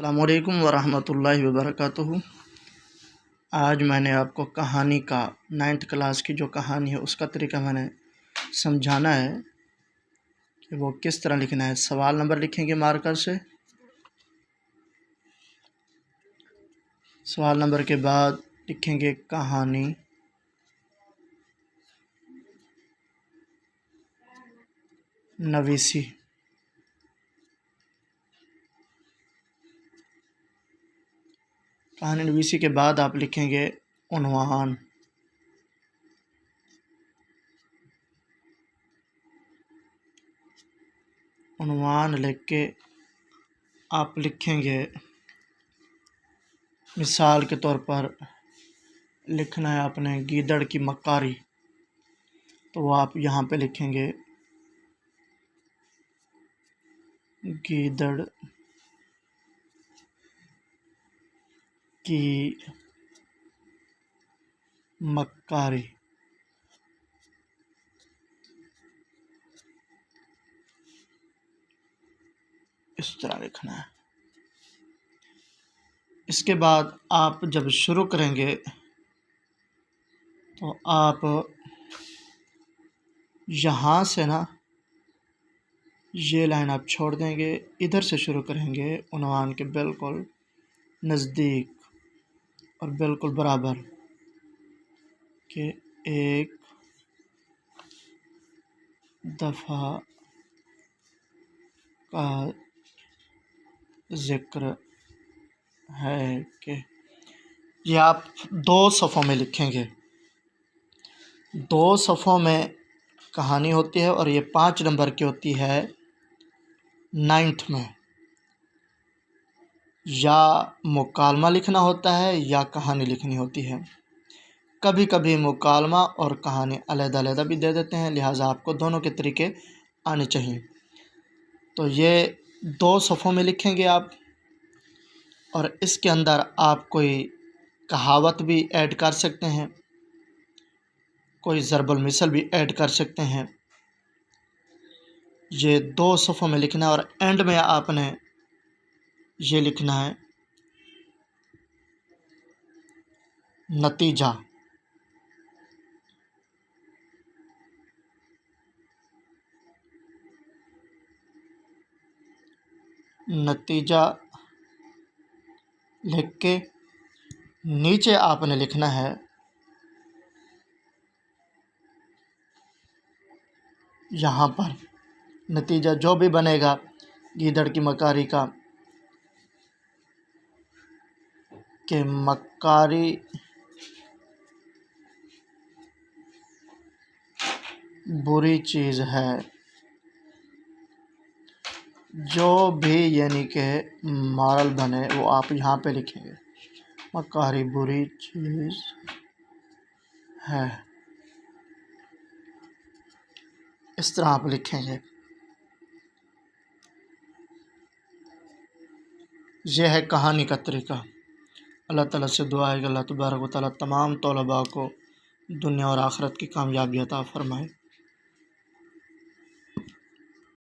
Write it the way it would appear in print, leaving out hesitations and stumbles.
अस्सलामुअलैकुम वरहमतुल्लाहि वबरकातुहू। आज मैंने आपको कहानी का 9th क्लास की जो कहानी है उसका तरीका मैंने समझाना है कि वो किस तरह लिखना है। सवाल नंबर लिखेंगे मार्कर से। सवाल नंबर के बाद लिखेंगे कहानी नवीसी। कहानी नवीसी के बाद आप लिखेंगे उन्वान। उन्वान लिख के आप लिखेंगे, मिसाल के तौर पर लिखना है आपने गीदड़ की मक्कारी, तो वो आप यहाँ पे लिखेंगे गीदड़ की मक्कारी। इस तरह लिखना है। इसके बाद आप जब शुरू करेंगे तो आप यहाँ से ना ये लाइन आप छोड़ देंगे, इधर से शुरू करेंगे उन्वान के बिल्कुल नज़दीक और बिल्कुल बराबर के एक दफ़ा का ज़िक्र है कि ये आप 2 सफ़ों में लिखेंगे। 2 सफ़ों में कहानी होती है और ये 5 नंबर की होती है 9th में। या मुकालमा लिखना होता है या कहानी लिखनी होती है। कभी कभी मुकालमा और कहानी अलग-अलग भी दे देते हैं, लिहाजा आपको दोनों के तरीके आने चाहिए। तो ये 2 सफ़ों में लिखेंगे आप, और इसके अंदर आप कोई कहावत भी ऐड कर सकते हैं, कोई ज़रबुल मिसल भी ऐड कर सकते हैं। ये 2 सफ़ों में लिखना है और एंड में आपने ये लिखना है नतीजा। नतीजा लिख के नीचे आपने लिखना है यहाँ पर नतीजा जो भी बनेगा गीदड़ की मक्कारी का, कि मक्कारी बुरी चीज़ है। जो भी यानी कि मॉरल बने वो आप यहाँ पे लिखेंगे, मक्कारी बुरी चीज़ है। इस तरह आप लिखेंगे। यह है कहानी का तरीका। अल्लाह ताला से दुआ है कि अल्लाह तबारक व तआला तमाम तलबा को दुनिया और आखिरत की कामयाबी अता फरमाए।